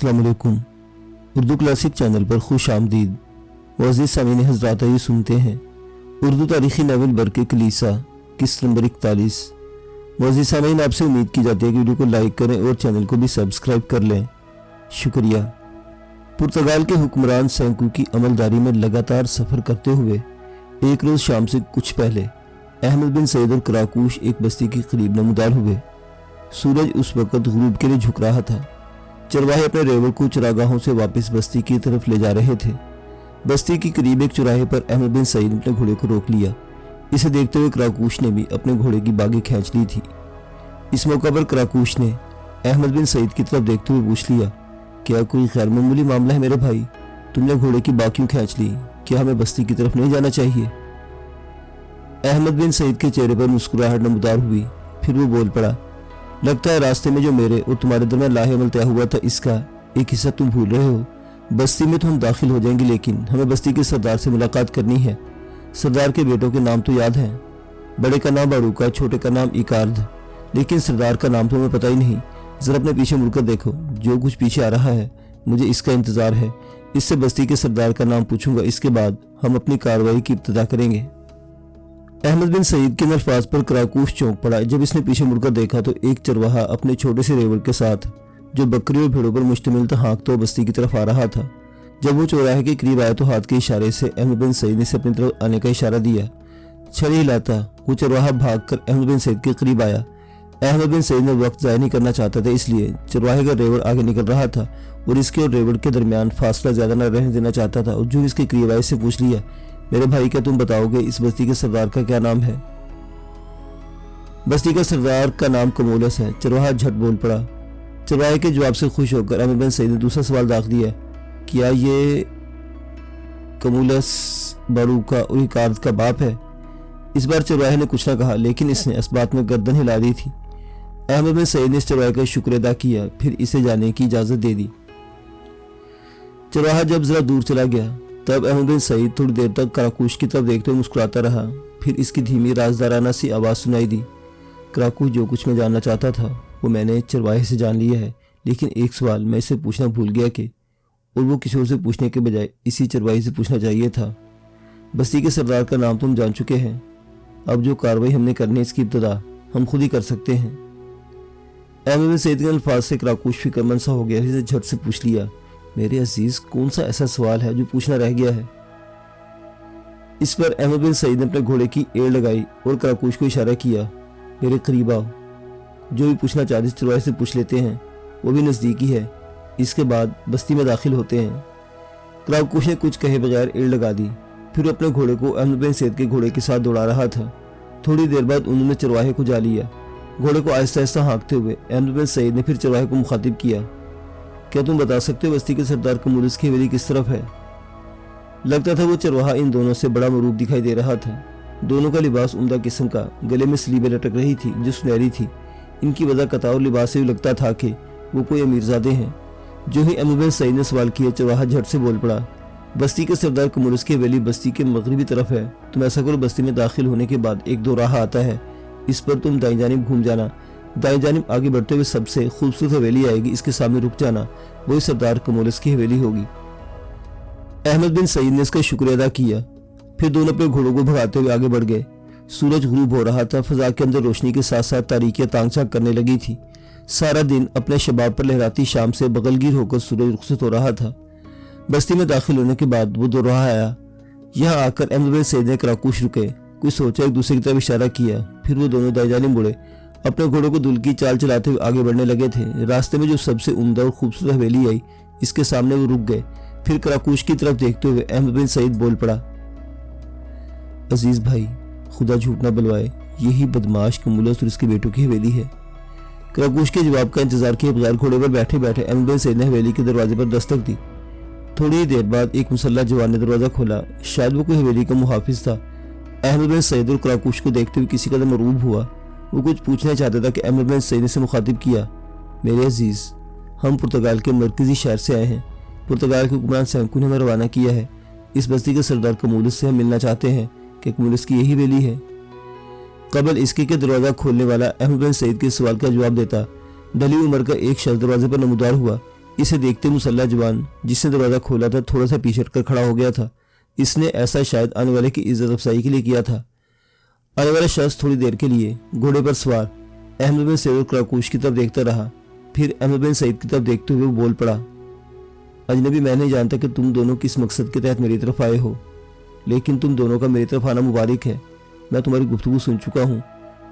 अस्सलाम वालेकुम। Urdu classic channel पर खुश आमदीद। मुअज़्ज़िज़ सामीन हज़रात, आइए सुनते हैं उर्दू तारीख़ी नावल बरक़े कलीसा किस्त नंबर 41। मुअज़्ज़िज़ सामीन, आपसे उम्मीद की जाती है कि वीडियो को लाइक करें और चैनल को भी सब्सक्राइब कर लें। शुक्रिया। पुर्तगाल के हुक्मरान सेंकू की अमलदारी में लगातार सफ़र करते हुए एक रोज़ शाम से कुछ पहले अहमद बिन सईद और कराकूश एक बस्ती के करीब नमूदार हुए। सूरज उस वक़्त गुरूब के लिए झुक रहा था। चरवाहे अपने रेवड़ को चरागाहों से वापस बस्ती की तरफ ले जा रहे थे। बस्ती के करीब एक चौराहे पर अहमद बिन सईद ने अपने घोड़े को रोक लिया। इसे देखते हुए कराकूश ने भी अपने घोड़े की बागी खींच ली थी। इस मौका पर कराकूश ने अहमद बिन सईद की तरफ देखते हुए पूछ लिया, क्या कोई गैर मामूली मामला है मेरे भाई? तुमने घोड़े की बाग क्यों खींच ली? क्या हमें बस्ती की तरफ नहीं जाना चाहिए? अहमद बिन सईद के चेहरे पर मुस्कुराहट नमूदार हुई। फिर वो बोल पड़ा, लगता है रास्ते में जो मेरे और तुम्हारे दरमियान लाहेमल तय हुआ था, इसका एक हिस्सा तुम भूल रहे हो। बस्ती में तो हम दाखिल हो जाएंगे, लेकिन हमें बस्ती के सरदार से मुलाकात करनी है। सरदार के बेटों के नाम तो याद हैं। बड़े का नाम बारूका, छोटे का नाम इकार्द, लेकिन सरदार का नाम तो हमें पता ही नहीं। जरा अपने पीछे मुड़कर देखो, जो कुछ पीछे आ रहा है मुझे इसका इंतजार है। इससे बस्ती के सरदार का नाम पूछूंगा, इसके बाद हम अपनी कार्रवाई की इब्तिदा करेंगे। अहमद बिन सईद के अल्फाज पर कराकूश चौंक पड़ा। जब इसने पीछे मुड़कर देखा तो एक चरवाहा अपने छोटे से रेवड़ के साथ, जो बकरी और भेड़ों पर मुश्तमिल था, हाँकता हुआ बस्ती की तरफ आ रहा था। जब वो चौराहे के करीब आया तो हाथ के इशारे से अहमद बिन सईद ने अपनी तरफ आने का इशारा दिया। छड़ी हिलाता वो चरवाहा भागकर अहमद बिन सईद के करीब आया। अहमद बिन सईद ने वक्त ज़ाया नहीं करना चाहता था, इसलिए चरवाहे का रेवड़ आगे निकल रहा था और इसके और रेवड़ के दरमियान फासला ज़्यादा न रहने देना चाहता था। और जो इसके करीब आए से पूछ लिया, मेरे भाई, क्या तुम बताओगे इस बस्ती के सरदार का क्या नाम है? बस्ती का सरदार का नाम कमोलस है। चरवाहा झट बोल पड़ा। चरवाहे के जवाब से खुश होकर अहमद बिन सईद ने दूसरा सवाल दाग दिया, क्या ये कमोलस बारूका और इकार्द का बाप है? इस बार चरवाहे ने कुछ न कहा, लेकिन इसने इस बात में गर्दन हिला दी थी। अहमद बिन सईद ने इस चरवाहे का शुक्र अदा किया, फिर इसे जाने की इजाजत दे दी। चरवाहा जब जरा दूर चला गया तब अहमद बिन सईद थोड़ी देर तक कराकूश की तरफ देखते हुए मुस्कुराता रहा। फिर इसकी धीमी राजदाराना सी आवाज़ सुनाई दी, कराकूश, जो कुछ मैं जानना चाहता था वो मैंने चरवाहे से जान लिया है, लेकिन एक सवाल मैं इसे पूछना भूल गया कि, और वो किसी और से पूछने के बजाय इसी चरवाहे से पूछना चाहिए था। बस्ती के सरदार का नाम तुम जान चुके हैं, अब जो कार्रवाई हमने करनी है इसकी इब्तिदा हम खुद ही कर सकते हैं। अहमद बिन सईद के अल्फाज से कराकूश फिक्रमंद सा हो गया। इसे झट से पूछ लिया, मेरे अजीज, कौन सा ऐसा सवाल है जो पूछना रह गया है? इस पर अहमद बिन सईद ने अपने घोड़े की एड़ लगाई और कराकूश को इशारा किया, मेरे करीब आओ। जो भी पूछना चाहते चरवाहे से पूछ लेते हैं, वो भी नज़दीकी है। इसके बाद बस्ती में दाखिल होते हैं। कराकूश ने कुछ कहे बगैर एड़ लगा दी। फिर अपने घोड़े को अहमद बिन सईद के घोड़े के साथ दौड़ा रहा था। थोड़ी देर बाद उन्होंने चरवाहे को जा लिया। घोड़े को आहिस्ता आहिस्ता हाँकते हुए अहमद बिन सईद ने फिर चरवाहे को मुखातिब किया, क्या तुम बता सकते हो बस्ती के सरदार कमोलस की हवेली किस तरफ है? लगता था वो चरवाहा इन दोनों से बड़ा मरूब दिखाई दे रहा था। दोनों का लिबास उम्दा किस्म का, गले में स्लीबें लटक रही थी जो सुनहरी थी। इनकी वजह कतार लिबास से भी लगता था कि वो कोई अमीरजादे हैं। जो ही अहमद बिन सईद ने सवाल किया, चरवाहा झट से बोल पड़ा, बस्ती के सरदार कमोलस की हवेली बस्ती के मगरबी तरफ है। तुम ऐसा करो, बस्ती में दाखिल होने के बाद एक दो राह आता है, इस पर तुम दाईं जानिब घूम जाना। दाईं जानिब आगे बढ़ते हुए सबसे खूबसूरत हवेली आएगी, इसके सामने रुक जाना, वही सरदार कमोलस की हवेली होगी। अहमद बिन सईद ने इसका शुक्रिया अदा किया। फिर दोनों अपने घोड़ों को भगाते हुए आगे बढ़ गए। सूरज गुरूब हो रहा था। फजा के अंदर रोशनी के साथ साथ तारीकियां तांग झांक करने लगी थी। सारा दिन अपने शबाब पर लहराती शाम से बगलगीर होकर सूरज रुखसत हो रहा था। बस्ती में दाखिल होने के बाद वो दो राह आया। यहाँ आकर अहमद बिन सईद ने कराकूश रुके, कुछ सोचा, एक दूसरे की तरफ इशारा किया। फिर वो दोनों दाईं जानिब मुड़े, अपने घोड़ों को दुल की चाल चलाते हुए आगे बढ़ने लगे थे। रास्ते में जो सबसे उम्दा और खूबसूरत हवेली आई, इसके सामने वो रुक गए। फिर कराकूश की तरफ देखते हुए अहमद बिन सईद बोल पड़ा, अजीज भाई, खुदा झूठ ना बुलवाए, यही बदमाश कमोलस और इसके बेटों की हवेली है। कराकूश के जवाब का इंतजार किए बगैर घोड़े पर बैठे बैठे अहमद बिन सईद ने हवेली के दरवाजे पर दस्तक दी। थोड़ी देर बाद एक मुसल्ला जवान ने दरवाजा खोला। शायद वो कोई हवेली का मुहाफिज था। अहमद बिन सईद और कराकूश को देखते हुए किसी कदर मरूब हुआ। वो कुछ पूछना चाहता था कि अहमद बिन सईद ने से मुखातिब किया, मेरे अजीज, हम पुर्तगाल के मरकजी शहर से आए हैं। पुर्तगाल के हुक्मरान सेंकू ने हमें रवाना किया है। इस बस्ती के सरदार कमोलस से हम मिलना चाहते हैं कि कमोलस की यही हवेली है। कबल इसके के दरवाजा खोलने वाला अहमद बिन सईद के सवाल का जवाब देता डली उम्र का एक शख्स दरवाजे पर नमूदार हुआ। इसे देखते मुसल्ला जवान जिसने दरवाज़ा खोला था थोड़ा सा पीछे हटकर खड़ा हो गया था। इसने ऐसा शायद आने वाले की इज्जत अफजाई के लिए किया था। आने वाला शख्स थोड़ी देर के लिए घोड़े पर सवार अहमद बिन सईद और क्राकूश की तरफ देखता रहा। फिर अहमद बिन सईद की तरफ देखते हुए वो बोल पड़ा, अजनबी, मैं नहीं जानता कि तुम दोनों किस मकसद के तहत मेरी तरफ आए हो, लेकिन तुम दोनों का मेरी तरफ आना मुबारक है। मैं तुम्हारी गुफ्तगू सुन चुका हूँ।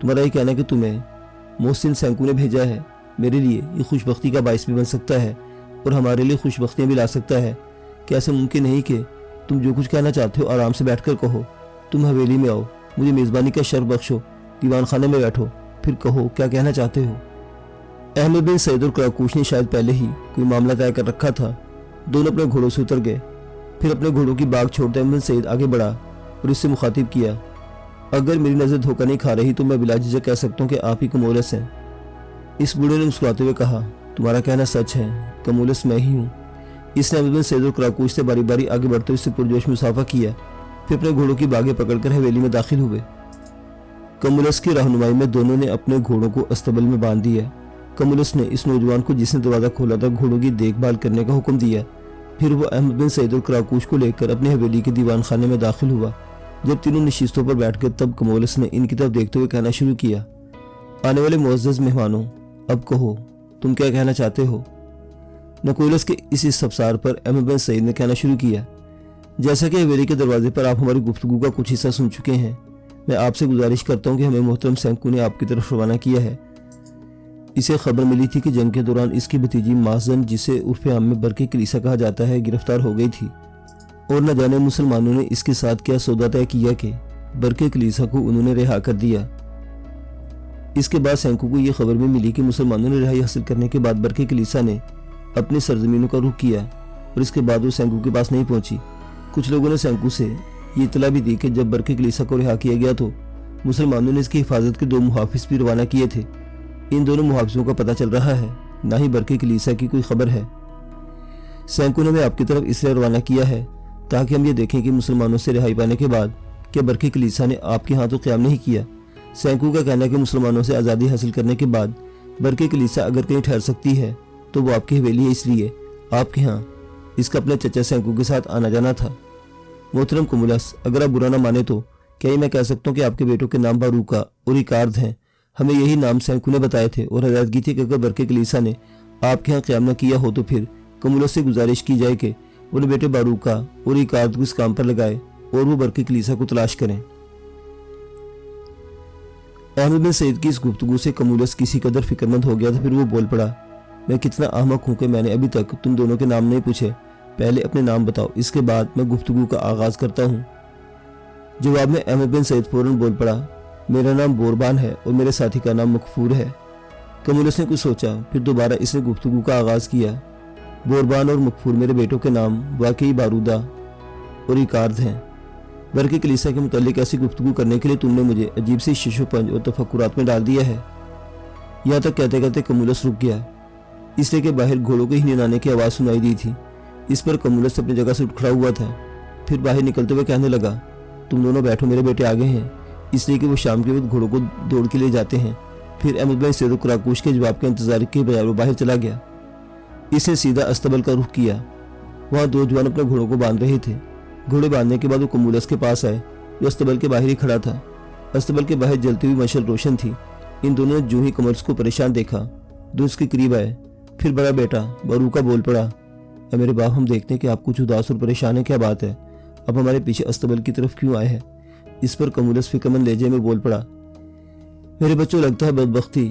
तुम्हारा ये कहना कि तुम्हें मोहसिन सैंकू ने भेजा है मेरे लिए ये खुशबख्ती का बाइस भी बन सकता है और हमारे लिए खुशबख्तियाँ भी ला सकता है। क्या ऐसा मुमकिन नहीं कि तुम जो कुछ कहना चाहते हो आराम से बैठकर कहो? तुम हवेली में आओ, मुझे मेज़बानी का शर्फ बख्शो, दीवान खाने में बैठो, फिर कहो क्या कहना चाहते हो। अहमद बिन सईद और क्राकूश ने शायद पहले ही कोई मामला तय कर रखा था। दोनों अपने घोड़ों से उतर गए। फिर अपने घोड़ों की बाग छोड़ते अहमद बिन सईद आगे बढ़ा और इससे मुखातिब किया, अगर मेरी नज़र धोखा नहीं खा रही तो मैं बिला झिझक कह सकता हूँ कि आप ही कमोलस हैं। इस बूढ़े ने मुस्कुराते हुए कहा, तुम्हारा कहना सच है, कमोलस मैं ही हूँ। इसने अहमद बिन सईद और क्राकूश से बारी बारी आगे बढ़ते हुए इससे पुरजोश मुसाफा किया। फिर अपने घोड़ों की बागें पकड़कर हवेली में दाखिल हुए। कमोलस की रहनुमाई में दोनों ने अपने घोड़ों को अस्तबल में बांध दिया। कमोलस ने इस नौजवान को जिसने दरवाज़ा खोला था घोड़ों की देखभाल करने का हुक्म दिया। फिर वो अहमद बिन सईद और क्राकूश को लेकर अपनी हवेली के दीवान खाने में दाखिल हुआ। जब तीनों नशिस्तों पर बैठ गए तब कमोलस ने इनकी तरफ देखते हुए कहना शुरू किया, आने वाले मुअज़्ज़ज़ मेहमानों, अब कहो तुम क्या कहना चाहते हो। नकोलस के इस इस्तफसार पर अहमद बिन सईद ने कहना शुरू किया, जैसा कि हवेली के दरवाजे पर आप हमारी गुफ्तगू का कुछ हिस्सा सुन चुके हैं, मैं आपसे गुजारिश करता हूँ कि हमें मोहतरम सैंकू ने आपकी तरफ रवाना किया है। इसे खबर मिली थी कि जंग के दौरान इसकी भतीजी माज़न, जिसे उर्फ आम में बरके कलीसा कहा जाता है, गिरफ्तार हो गई थी और न जाने मुसलमानों ने इसके साथ क्या सौदा तय किया कि बरके कलीसा को उन्होंने रिहा कर दिया। इसके बाद सैंकू को यह खबर भी मिली कि मुसलमानों ने रिहाई हासिल करने के बाद बरके कलीसा ने अपनी सरजमीनों का रुख किया और इसके बाद वो सैंकू के पास नहीं पहुंची। कुछ लोगों ने सैंकू से ये इतला भी दी कि जब बरके कलीसा को रिहा किया गया तो मुसलमानों ने इसकी हिफाजत के 2 मुहाफिज भी रवाना किए थे। इन दोनों मुहाफिजों का पता चल रहा है, ना ही बरके कलीसा की कोई खबर है। सैंकू ने हमें आपकी तरफ इसलिए रवाना किया है ताकि हम ये देखें कि मुसलमानों से रिहाई पाने के बाद क्या बरके कलीसा ने आपके हाथों क़याम नहीं किया। सैंकू का कहना है कि मुसलमानों से आज़ादी हासिल करने के बाद बरके कलीसा अगर कहीं ठहर सकती है तो वो आपकी हवेली है, इसलिए आपके यहाँ इसका अपने चचा सैंकू के साथ आना जाना था। मोहतरम कमोलस, अगर आप बुरा ना माने तो क्या मैं कह सकता हूँ कि आपके बेटों के नाम बारूका और इकार्द हैं। हमें यही नाम सैंकू ने बताए थे और हदायत की थी कि अगर बरके कलीसा ने आपके यहाँ क़याम न किया हो तो फिर कमोलस से गुजारिश की जाए कि उन्हें बेटे बारूका और इकार्द को इस काम पर लगाए और वो बरके कलीसा को तलाश करें। अहमद बिन सईद की इस गुफ्तगू से कमोलस किसी कदर फिक्रमंद हो गया था। फिर वो बोल पड़ा, मैं कितना अहमक हूँ कि मैंने अभी तक तुम दोनों के नाम नहीं पूछे। पहले अपने नाम बताओ, इसके बाद मैं गुफ्तगू का आगाज करता हूँ। जवाब में अहमद बिन सईद फौरन बोल पड़ा, मेरा नाम बोरबान है और मेरे साथी का नाम मकफूर है। कमोलस ने कुछ सोचा, फिर दोबारा इसने गुफ्तगू का आगाज किया। बोरबान और मकफूर मेरे बेटों के नाम वाकई बारूदा और इकार्द हैं। बरके कलीसा के मुतालिक ऐसी गुफ्तगू करने के लिए तुमने मुझे अजीब सी शिशोपंज और तफक्कुरात में डाल दिया है। यहाँ तक कहते कहते कमोलस रुक गया, इसलिए कि बाहर घोड़ों के ही निनाने की आवाज़ सुनाई दी थी। इस पर कमोलस अपनी जगह से उठ खड़ा हुआ था। फिर बाहर निकलते हुए कहने लगा, तुम दोनों बैठो, मेरे बेटे आगे हैं, इसलिए कि वो शाम के वक्त घोड़ों को दौड़ के ले जाते हैं। फिर अहमद बिन सईद और क्राकूश के जवाब के इंतजार के बजाय वो बाहर चला गया। इसने सीधा अस्तबल का रुख किया। वहाँ 2 जवान अपने घोड़ों को बांध रहे थे। घोड़े बांधने के बाद वो कमोलस के पास आए, जो अस्तबल के बाहर ही खड़ा था। अस्तबल के बाहर जलती हुई मशल रोशन थी। इन दोनों ने जो ही कमोलस को परेशान देखा, दो उसके करीब आए। फिर बड़ा बेटा बारूका बोल पड़ा, मेरे बाप, हम देखते हैं कि आप कुछ उदास और परेशान है, क्या बात है? अब हमारे पीछे अस्तबल की तरफ क्यों आए हैं? इस पर कमोलस फिक्रमंद लहजे में बोल पड़ा, मेरे बच्चों, लगता है बदबख्ती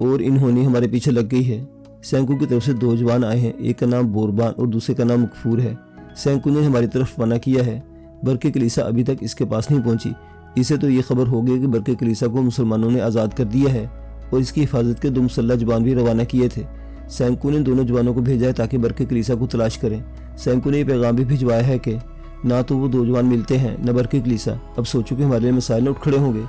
और इन्होंने हमारे पीछे लग गई है। सैंकू की तरफ से 2 जवान आए हैं, एक का नाम बोरबान और दूसरे का नाम मकफूर है। सैंकू ने हमारी तरफ रवाना किया है। बरके कलीसा अभी तक इसके पास नहीं पहुंची। इसे तो ये खबर हो गई कि बरके कलीसा को मुसलमानों ने आज़ाद कर दिया है और इसकी हिफाजत के 2 मुसल्लह जवान भी रवाना किए थे। सैंकू ने दोनों जवानों को भेजा है ताकि बरके कलीसा को तलाश करें। सैंकू ने यह पैगाम भी भिजवाया है कि ना तो वो 2 जवान मिलते हैं, न बरके कलीसा। अब सोचो कि हमारे लिए मसाइल उठ खड़े होंगे।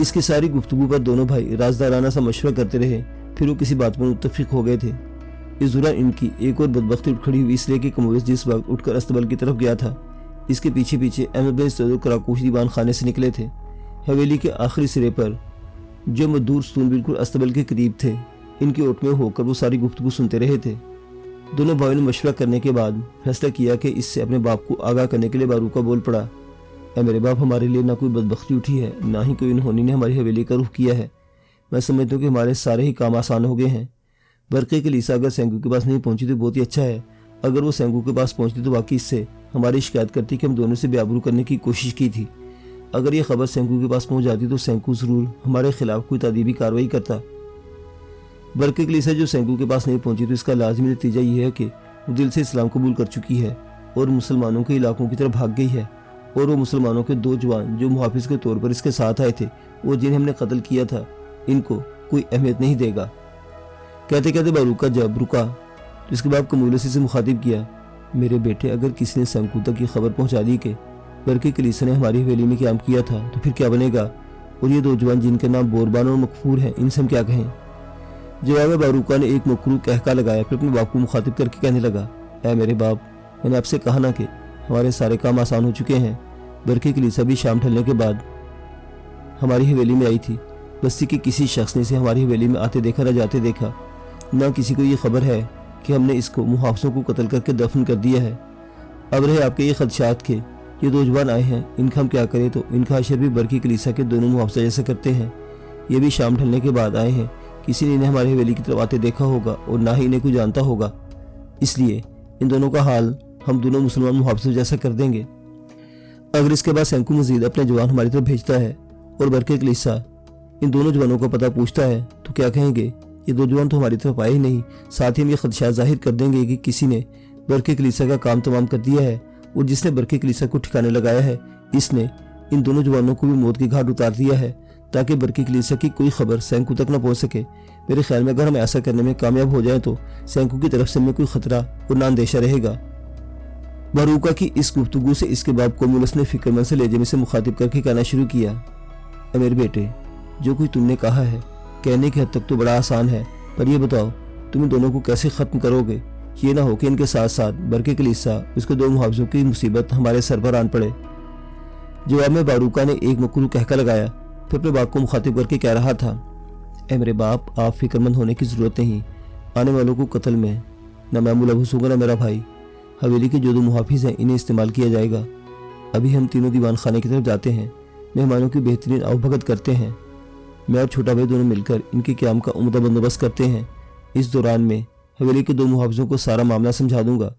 इसकी सारी गुफ्तगू पर दोनों भाई राजदाराना सा मशवरा करते रहे। फिर वो किसी बात पर मुत्तफिक हो गए थे। इस दौरान इनकी एक और बदबख्ती उठ खड़ी हुई, इसलिए कि कमोलस जिस वक्त उठकर अस्तबल की तरफ गया था, इसके पीछे पीछे अहमद बिन सईद और क्राकूश दीवान खाने से निकले थे। हवेली के आखिरी सिरे पर जो मदूर स्तून बिल्कुल अस्तबल के करीब थे, इनकी ओट में होकर वो सारी गुफ्तगू सुनते रहे थे। दोनों भाइयों ने मशवरा करने के बाद फैसला किया कि इससे अपने बाप को आगाह करने के लिए बारूका बोल पड़ा, ऐ मेरे बाप, हमारे लिए ना कोई बदबख्ती उठी है, ना ही कोई अनहोनी ने हमारी हवेली का रुख किया है। मैं समझता हूँ कि हमारे सारे ही काम आसान हो गए हैं। बरके कलीसा अगर सेंकू के पास नहीं पहुंची तो बहुत ही अच्छा है। अगर वो सेंकू के पास पहुंचती तो वाकई इससे हमारी शिकायत करती कि हम दोनों से बेआबरू करने की कोशिश की थी। अगर ये खबर सेंकू के पास पहुंच जाती तो सेंकू जरूर हमारे खिलाफ कोई तादीबी कार्रवाई करता। बरके कलीसा जो सेंकू के पास नहीं पहुंची तो इसका लाजमी नतीजा ये है कि वो दिल से इस्लाम कबूल कर चुकी है और मुसलमानों के इलाकों की तरफ भाग गई है। और वो मुसलमानों के 2 जवान जो मुहाफिज के तौर पर इसके साथ आए थे और जिन्हें हमने कत्ल किया था, इनको कोई अहमियत नहीं देगा। कहते कहते बारूका जब रुका तो इसके बाद कमूलसी से मुखातिब किया, मेरे बेटे, अगर किसी ने सेंकू तक ये खबर पहुंचा दी कि बरके कलीसा ने हमारी हवेली में क्याम किया था तो फिर क्या बनेगा? और ये 2 जवान जिनके नाम बोरबान और मकफूर हैं, इनसे हम क्या कहें? जवाब में बारूका ने एक मकरू कहका लगाया, फिर अपने बाप को मुखातिब करके कहने लगा, ऐ मेरे बाप, मैंने आपसे कहा ना कि हमारे सारे काम आसान हो चुके हैं। बरके कलीसा भी शाम ढलने के बाद हमारी हवेली में आई थी। बस्ती के किसी शख्स ने इसे हमारी हवेली में आते देखा न जाते देखा। न किसी को ये खबर है कि हमने इसको मुहाफिजों को कत्ल करके दफन कर दिया है। अब रहे आपके ये खदशात के ये 2 जवान आए हैं, इनका हम क्या करें? तो इनका हशर भी बरके कलीसा के दोनों मुहाफिजा जैसा करते हैं। ये भी शाम ढलने के बाद आए हैं। किसी ने इन्हें हमारी हवेली की तरफ आते देखा होगा और ना ही इन्हें कोई जानता होगा। इसलिए इन दोनों का हाल हम दोनों मुसलमान मुहाफिजों जैसा कर देंगे। अगर इसके बाद सेंकू मजीद अपने जवान हमारी तरफ भेजता है और बरके कलीसा इन दोनों जवानों का पता पूछता है तो क्या कहेंगे? ये 2 जवान तो हमारी तरफ आए ही नहीं। साथ ही हम ये खदशा जाहिर कर देंगे कि किसी ने बरके कलीसा का काम तमाम कर दिया है और जिसने बरके कलीसा को ठिकाने लगाया है, इसने इन दोनों जवानों को भी मौत की घाट उतार दिया है ताकि बरके कलीसा की कोई खबर सेंकू तक न पहुंच सके। मेरे ख्याल में अगर हम ऐसा करने में कामयाब हो जाएं तो सेंकू की तरफ से हमें कोई खतरा और ना अंदेशा रहेगा। बारूका की इस गुफ्तगू से इसके बाप कोमुलस ने फिक्रमंद से लहजे में से मुखातिब करके कहना शुरू किया, मेरे बेटे, जो कुछ तुमने कहा है कहने की हद तक तो बड़ा आसान है, पर यह बताओ तुम इन दोनों को कैसे खत्म करोगे? ये ना हो कि इनके साथ साथ बरके कलीसा उसके 2 मुहाफिजों की मुसीबत हमारे सर पर आन पड़े। जवाब में बारूका ने एक मकरू कहका लगाया, फिर अपने बाप को मुखातिब करके कह रहा था, ऐ मेरे बाप, आप फिक्रमंद होने की जरूरत नहीं। आने वालों को कत्ल में न मैं मुलव्वस होगा न मेरा भाई। हवेली के जो 2 मुहाफिज हैं इन्हें इस्तेमाल किया जाएगा। अभी हम तीनों दीवान खाने की तरफ जाते हैं, मेहमानों की बेहतरीन आवभगत करते हैं। मैं और छोटा भाई दोनों मिलकर इनके क़याम का उम्दा बंदोबस्त करते हैं। इस दौरान में हवेली के 2 मुहाफिजों को सारा मामला समझा दूंगा।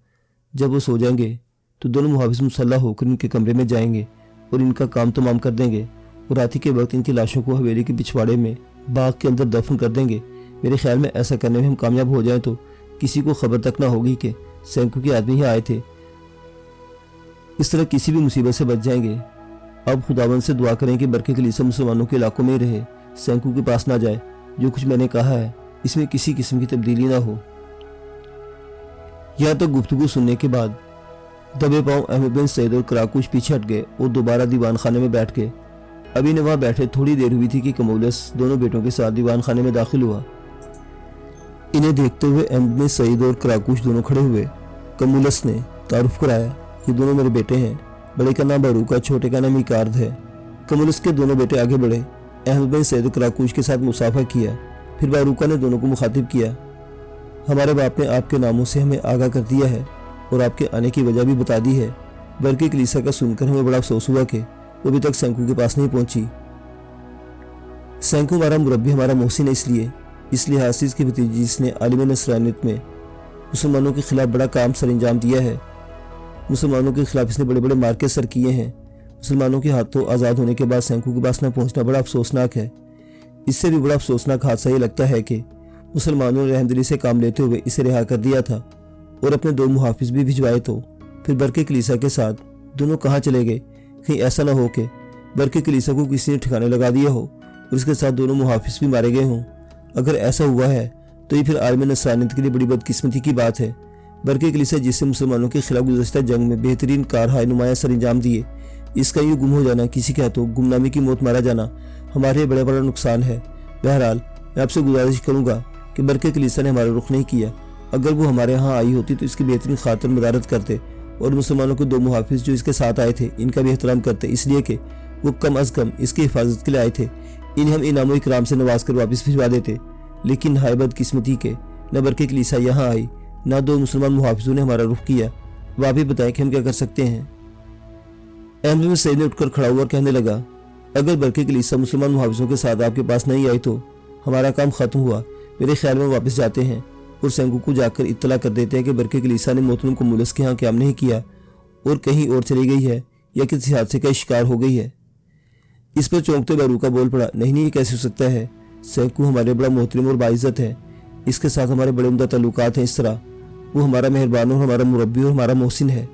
जब वो सो जाएंगे तो दोनों मुहाफिज मुसल्लह होकर इनके कमरे में जाएंगे और इनका काम तमाम कर देंगे और रात के वक्त इनकी लाशों को हवेली के पिछवाड़े में बाग के अंदर दफन कर देंगे। मेरे ख्याल में ऐसा करने में हम कामयाब हो जाएं तो किसी को खबर तक ना होगी कि सेंकू के आदमी ही आए थे। इस तरह किसी भी मुसीबत से बच जाएंगे। अब खुदावंद से दुआ करें कि बरके कलीसा मुसलमानों के इलाकों में ही रहे, सेंकू के पास ना जाए। जो कुछ मैंने कहा है इसमें किसी किस्म की तब्दीली ना हो। यहाँ तक गुफ्तगू सुनने के बाद दबे पांव अहमद बिन सईद और कराकुश पीछे हट गए और दोबारा दीवान खाने में बैठ गए। अभी ने वहां बैठे थोड़ी देर हुई थी कि कमोलस दोनों बेटों के साथ दीवान खाने में दाखिल हुआ। इन्हें देखते हुए अहमद बिन सईद और कराकुश दोनों खड़े हुए। कमोलस ने तारुफ कराया, ये दोनों मेरे बेटे हैं। बड़े का नाम बारूका, छोटे का नाम इकारद है। कमोलस के दोनों बेटे आगे बढ़े, अहमद बिन सईद और कराकुश के साथ मुसाफा किया। फिर बारूका ने दोनों को मुखातिब किया, हमारे बाप ने आपके नामों से हमें आगाह कर दिया है और आपके आने की वजह भी बता दी है। बरके कलीसा का सुनकर हमें बड़ा अफसोस हुआ कि वो अभी तक सेंकू के पास नहीं पहुंची। सेंकू हमारा मुरब्बी, हमारा मोहसिन है, इसलिए इस लिहाज से इसकी भतीजी जिसने आलिम नसरानियत में मुसलमानों के खिलाफ बड़ा काम सर अंजाम दिया है। मुसलमानों के खिलाफ इसने बड़े बड़े मार्के सर किए हैं। मुसलमानों के हाथों आज़ाद होने के बाद सेंकू के पास न पहुंचना बड़ा अफसोसनाक है। इससे भी बड़ा अफसोसनाक हादसा ये लगता है कि मुसलमानों ने रहमदिली से काम लेते हुए इसे रिहा कर दिया था और अपने 2 मुहाफिज भी भिजवाए। तो फिर बरके कलीसा के साथ दोनों कहाँ चले गए? कहीं ऐसा ना हो कि बरके कलीसा को किसी ने ठिकाने लगा दिया हो और उसके साथ दोनों मुहाफिज भी मारे गए हों। अगर ऐसा हुआ है तो ये फिर आलम नसरानियत के लिए बड़ी बदकिस्मती की बात है। बरके कलीसा जिससे मुसलमानों के खिलाफ गुज़श्ता जंग में बेहतरीन कारहाय नुमाया सर अंजाम दिए, इसका यूँ गुम हो जाना, किसी के हाथों गुमनामी की मौत मारा जाना हमारे बड़ा बड़ा नुकसान है। बहरहाल मैं आपसे गुजारिश करूँगा कि बरके कलीसा ने हमारा रुख नहीं किया। अगर वो हमारे यहाँ आई होती तो इसकी बेहतरीन खातिर मदारत करते और मुसलमानों के 2 मुहाफिज जो इसके साथ आए थे इनका भी एहतराम करते, इसलिए कि वो कम अज़ कम इसकी हिफाजत के लिए आए थे। इन्हें हम इनाम इकराम से नवाज कर वापस भिजवा देते। लेकिन हाय बदकिस्मती के न बरके कलीसा यहाँ आई, न दो मुसलमान मुहाफिजों ने हमारा रुख किया। अब आप ही बताएं कि हम क्या कर सकते हैं। अहमद बिन सईद ने उठकर खड़ा हुआ और कहने लगा, अगर बरके कलीसा मुसलमान मुहाफिजों के साथ आपके पास नहीं आई तो हमारा काम खत्म हुआ। मेरे ख्याल में वापस जाते हैं और सैंकू को जाकर इत्तला कर देते हैं कि बरके कलीसा ने मोहतरम को मुलस के यहाँ क्याम नहीं किया और कहीं और चली गई है या किसी हादसे का शिकार हो गई है। इस पर चौंकते बारूका बोल पड़ा, नहीं ये कैसे हो सकता है। सैंकू हमारे बड़ा मोहतरम और बाइज्जत है, इसके साथ हमारे बड़े उम्दा ताल्लुकात हैं। इस तरह वो हमारा मेहरबान और हमारा मुरब्बी और हमारा मोहसिन है।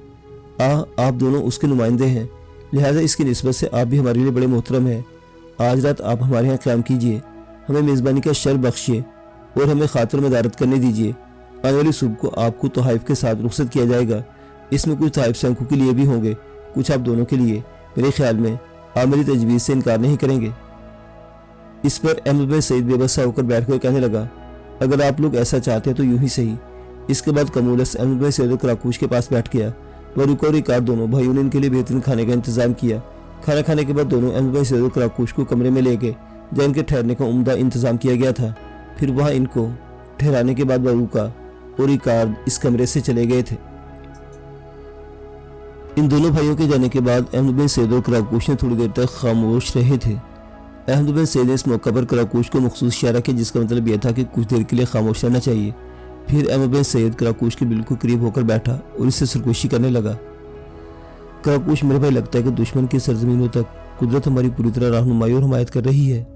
आप दोनों उसके नुमाइंदे हैं, लिहाजा इसकी निस्बत से आप भी हमारे लिए बड़े मोहतरम हैं। आज रात आप हमारे यहाँ क़याम कीजिए, हमें मेज़बानी का शर्फ बख्शिए और हमें खातिर मदारत करने दीजिए। आने वाली सुबह को आपको तोहाइफ के साथ रुखसत किया जाएगा। इसमें कुछ तोहाइफ सैंकू के लिए भी होंगे, कुछ आप दोनों के लिए। मेरे ख्याल में आप मेरी तजवीज़ से इनकार नहीं करेंगे। इस पर अहमद बिन सईद बेबसा होकर बैठ कर कहने लगा, अगर आप लोग ऐसा चाहते हैं तो यूं ही सही। इसके बाद कमूलस अहमद बिन सईद कराकूश के पास बैठ गया। बारूका और रिकार दोनों भाइयों ने इनके लिए बेहतरीन खाने का इंतजाम किया। खाना खाने के बाद दोनों अहमद बिन सईद कराकूश को कमरे में ले गए जहाँ इनके ठहरने का उम्दा इंतजाम किया गया था। फिर वहाँ इनको ठहराने के बाद बारूका और रिकार इस कमरे से चले गए थे। इन दोनों भाइयों के जाने के बाद अहमद बिन सईद और कराकूश ने थोड़ी देर तक खामोश रहे थे। अहमद बिन सईद ने इस मौका पर कराकूश को मखसूस इशारा किया, जिसका मतलब यह था कि कुछ देर के लिए खामोश रहना चाहिए। फिर अहमद बिन सईद कराकूश के बिल्कुल करीब होकर बैठा और इससे सरगोशी करने लगा। कराकूश, मेरे भाई, लगता है कि दुश्मन की सरजमीनों तक कुदरत हमारी पूरी तरह रहनुमाई और हमायत कर रही है।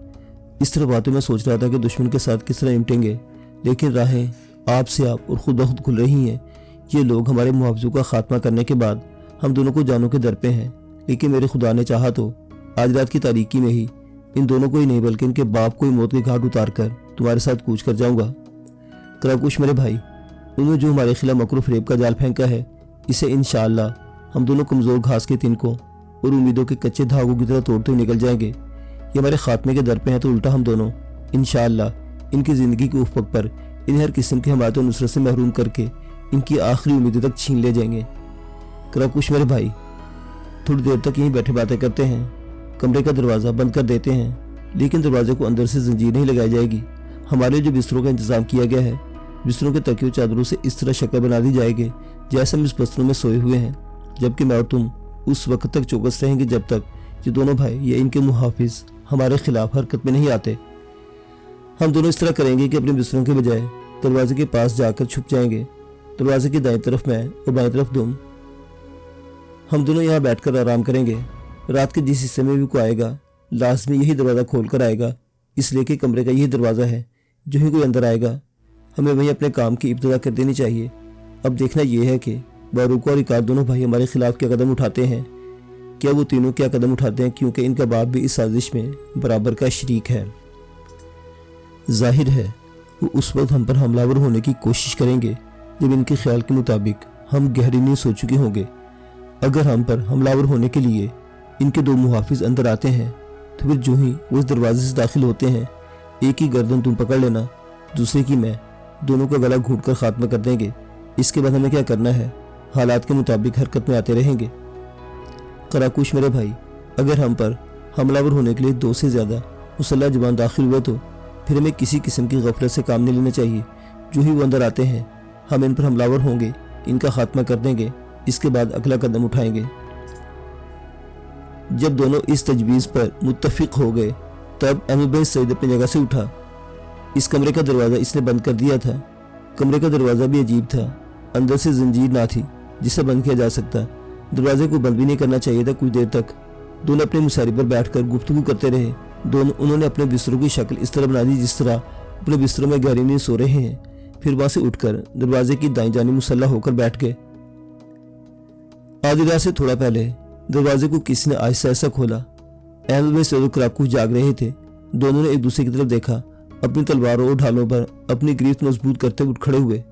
इस तरह बातों में सोच रहा था कि दुश्मन के साथ किस तरह निपटेंगे, लेकिन राहें आपसे आप और खुद ब खुद खुल रही हैं। ये लोग हमारे मुआवजों का खात्मा करने के बाद हम दोनों को जानों के दर पे हैं, लेकिन मेरे खुदा ने चाहा तो आज रात की तारीकी में ही इन दोनों को ही नहीं बल्कि इनके बाप को ही मौत के घाट उतार कर तुम्हारे साथ कूच कर जाऊंगा। कराकूश, मेरे भाई, उन्होंने जो हमारे खिलाफ मकरू फरेब का जाल फेंका है, इसे इंशाअल्लाह हम दोनों कमज़ोर घास के तिनकों और उम्मीदों के कच्चे धागों की तरह तोड़ते हुए निकल जाएंगे। ये हमारे खात्मे के दर पे हैं, तो उल्टा हम दोनों इंशाअल्लाह इनकी ज़िंदगी के उफ़क़ पर इन्हें हर किस्म की हमायत और नुसरत से महरूम करके इनकी आखिरी उम्मीदों तक छीन ले जाएंगे। कराकूश, मेरे भाई, थोड़ी देर तक यहीं बैठे बातें करते हैं, कमरे का दरवाज़ा बंद कर देते हैं, लेकिन दरवाजे को अंदर से जंजीर नहीं लगाई जाएगी। हमारे जो बिस्तरों का इंतज़ाम किया गया है, बिस्तरों के तकियों चादरों से इस तरह शक्ल बना दी जाएगी जैसे हम इस बिस्तरों में सोए हुए हैं, जबकि मैं और तुम उस वक्त तक चौकस रहेंगे जब तक ये दोनों भाई या इनके मुहाफिज हमारे खिलाफ हरकत में नहीं आते। हम दोनों इस तरह करेंगे कि अपने बिस्तरों के बजाय दरवाजे के पास जाकर छुप जाएंगे। दरवाजे की दाईं तरफ मैं और बाईं तरफ तुम। हम दोनों यहाँ बैठकर आराम करेंगे। रात के जिस हिस्से में भी कोई आएगा लाजमी यही दरवाज़ा खोल कर आएगा, इसलिए कि कमरे का यही दरवाज़ा है। जो ही कोई अंदर आएगा हमें वहीं अपने काम की इब्तिदा कर देनी चाहिए। अब देखना यह है कि बारूका और रिकार दोनों भाई हमारे खिलाफ क्या कदम उठाते हैं। क्या वो तीनों क्या कदम उठाते हैं, क्योंकि इनका बाप भी इस साजिश में बराबर का शरीक है। जाहिर है वो उस वक्त हम पर हमलावर होने की कोशिश करेंगे जब इनके ख्याल के मुताबिक हम गहरी नींद सो चुके होंगे। अगर हम पर हमलावर होने के लिए इनके दो मुहाफिज अंदर आते हैं तो फिर जो ही वो इस दरवाजे से दाखिल होते हैं, एक की गर्दन तुम पकड़ लेना, दूसरे की मैं, दोनों का गला घूट कर खात्मा कर देंगे। इसके बाद हमें क्या करना है, हालात के मुताबिक हरकत में आते रहेंगे। कराकूश, मेरे भाई, अगर हम पर हमलावर होने के लिए दो से ज़्यादा मुसल्लह जवान दाखिल हुए तो फिर हमें किसी किस्म की गफलत से काम नहीं लेना चाहिए। जो ही वो अंदर आते हैं हम इन पर हमलावर होंगे, इनका खात्मा कर देंगे, इसके बाद अगला कदम उठाएंगे। जब दोनों इस तजवीज़ पर मुत्तफिक हो गए तब अहमद बिन सईद अपनी जगह से उठा। इस कमरे का दरवाज़ा इसने बंद कर दिया था। कमरे का दरवाज़ा भी अजीब था, अंदर से जंजीर ना थी जिसे बंद किया जा सकता। दरवाजे को बंद भी नहीं करना चाहिए था। कुछ देर तक दोनों अपनी मुसारी पर बैठकर गुफ्तगू करते रहे। उन्होंने अपने बिस्तरों की शक्ल इस तरह बना दी जिस तरह अपने बिस्तरों में गहरी नींद सो रहे हैं। फिर वहां से उठकर दरवाजे की दाईं जानिब मुसल्ला होकर बैठ गए। आधी रात से थोड़ा पहले दरवाजे को किसी ने आहिस्ता आहिस्ता खोला। अहमद बिन सईद और कराकूश जाग रहे थे। दोनों ने एक दूसरे की तरफ देखा, अपनी तलवारों और ढालों पर अपनी गिरफ्त मजबूत करते उठ खड़े हुए।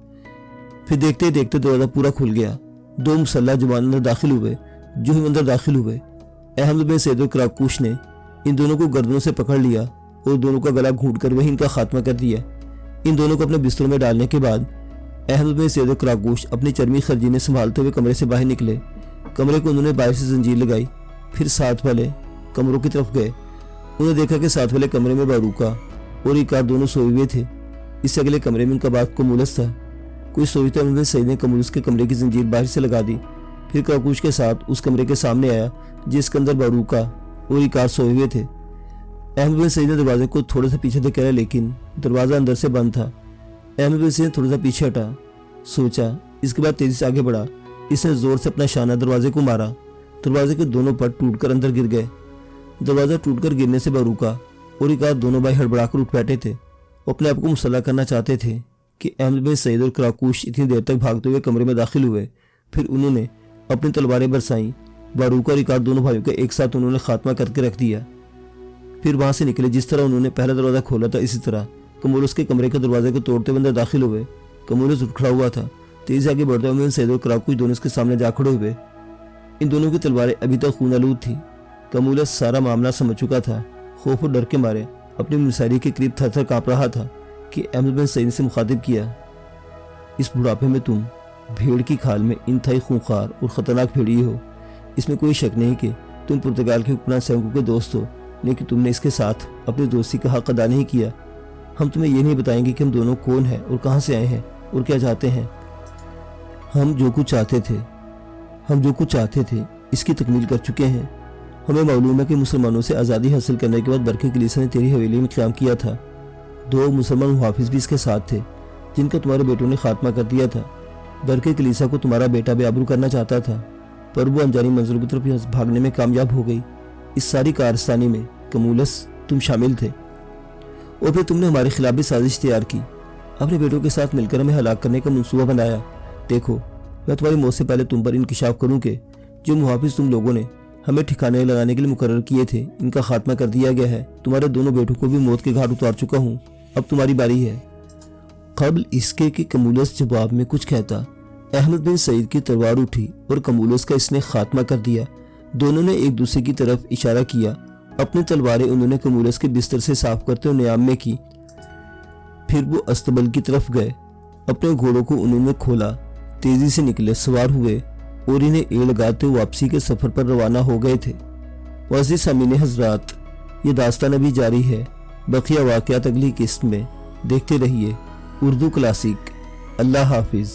फिर देखते ही देखते दरवाजा पूरा खुल गया। दो मुसल्लह जवान अंदर दाखिल हुए। जो ही अंदर दाखिल हुए अहमद बिन सईद और कराकूश ने इन दोनों को गर्दनों से पकड़ लिया और दोनों का गला घूंट कर वही इनका खात्मा कर दिया। इन दोनों को अपने बिस्तरों में डालने के बाद अहमद बिन सईद और कराकूश अपनी चर्मी खर्जीने संभालते हुए कमरे से बाहर निकले। कमरे को उन्होंने बाहर से जंजीर लगाई, फिर साथ वाले कमरों की तरफ गए। उन्होंने देखा कि साथ वाले कमरे में बारूका और रिकार दोनों सोए हुए थे। इससे अगले कमरे में उनका बाप कमूलस था। कुछ सोचते अहमद बिन सईद ने कमूलस के कमरे की जंजीर बाहर से लगा दी, फिर काकूश के साथ उस कमरे के सामने आया जिसके अंदर बारूका और इकार सोए हुए थे। अहमद बिन सईद ने दरवाजे को थोड़ा सा पीछे धकेला, लेकिन दरवाजा अंदर से बंद था। अहमद बिन सईद थोड़ा सा पीछे हटा, सोचा, इसके बाद तेजी से आगे बढ़ा। इसने जोर से अपना शाना दरवाजे को मारा। दरवाजे के दोनों पट टूटकर अंदर गिर गए। दरवाजा टूटकर गिरने से बारूका और इकार दोनों भाई हड़बड़ाकर उठ बैठे थे। वो अपने आप को मुसल्ला करना चाहते थे कि अहमद बिन सईद और कराकूश इतनी देर तक भागते हुए कमरे में दाखिल हुए। फिर उन्होंने अपनी तलवारें बरसाई। बारूका और इकार दोनों भाइयों का एक साथ उन्होंने खात्मा करके रख दिया। फिर वहां से निकले। जिस तरह उन्होंने पहला दरवाजा खोला था, इसी तरह कमूलस के कमरे के दरवाजे को तोड़ते हुए अंदर दाखिल हुए। कमूलस उठ खड़ा हुआ था। तेजी से आगे बढ़ते हुए सईद और कराकूश दोनों इसके सामने जा खड़े हुए। इन दोनों की तलवारें अभी तक खून आलूद थी। कमूलस सारा मामला समझ चुका था। खौफ और डर के मारे अपनी मुसारी के करीब थर थर कांप रहा था कि अहमद बिन सईद से मुखातिब किया, इस बुढ़ापे में तुम भेड़ की खाल में इंतहाई खूंखार और खतरनाक भेड़िए हो। इसमें कोई शक नहीं कि तुम पुर्तगाल के हुक्मरान सेंको के दोस्त हो, लेकिन तुमने इसके साथ अपनी दोस्ती का हक अदा नहीं किया। हम तुम्हें ये नहीं बताएंगे कि हम दोनों कौन हैं और कहाँ से आए हैं और क्या चाहते हैं। हम जो कुछ चाहते थे इसकी तकमील कर चुके हैं। हमें मालूम है कि मुसलमानों से आज़ादी हासिल करने के बाद बरके कलीसिया ने तेरी हवेली में क़याम किया था। 2 मुसलमान मुहाफिज भी इसके साथ थे जिनका तुम्हारे बेटों ने खात्मा कर दिया था। बरके कलीसिया को तुम्हारा बेटा बेआबरू करना चाहता था, पर वो अनजानी मंजिल की तरफ भागने में कामयाब हो गई। इस सारी कारस्तानी में कमूलस तुम शामिल थे और फिर तुमने हमारे खिलाफ भी साजिश तैयार की। अपने बेटों के साथ मिलकर हमें हलाक करने का मंसूबा बनाया। देखो, मैं तुम्हारी मौत से पहले तुम पर इंकिशाफ करूं कि जो मुहाफिज तुम लोगों ने हमें ठिकाने लगाने के लिए मुकर्रर किए थे, इनका खात्मा कर दिया गया है। तुम्हारे दोनों बेटों को भी मौत के घाट उतार चुका हूँ। अब तुम्हारी बारी है। कबल इसके कि कमूलस जवाब में कुछ कहता, अहमद बिन सईद की तलवार उठी और कमूलस का इसने खात्मा कर दिया। दोनों ने एक दूसरे की तरफ इशारा किया। अपनी तलवारें उन्होंने कमूलस के बिस्तर से साफ करते हुए नियाम में की। फिर वो अस्तबल की तरफ गए। अपने घोड़ों को उन्होंने खोला, तेजी से निकले, सवार हुए और इन्हें एड़ लगाते हुए वापसी के सफर पर रवाना हो गए थे। वाज़िज़ सामीन हज़रात, ये दास्तान अभी जारी है। बकिया वाक़यात अगली किस्त में। देखते रहिए उर्दू क्लासिक। अल्लाह हाफिज़।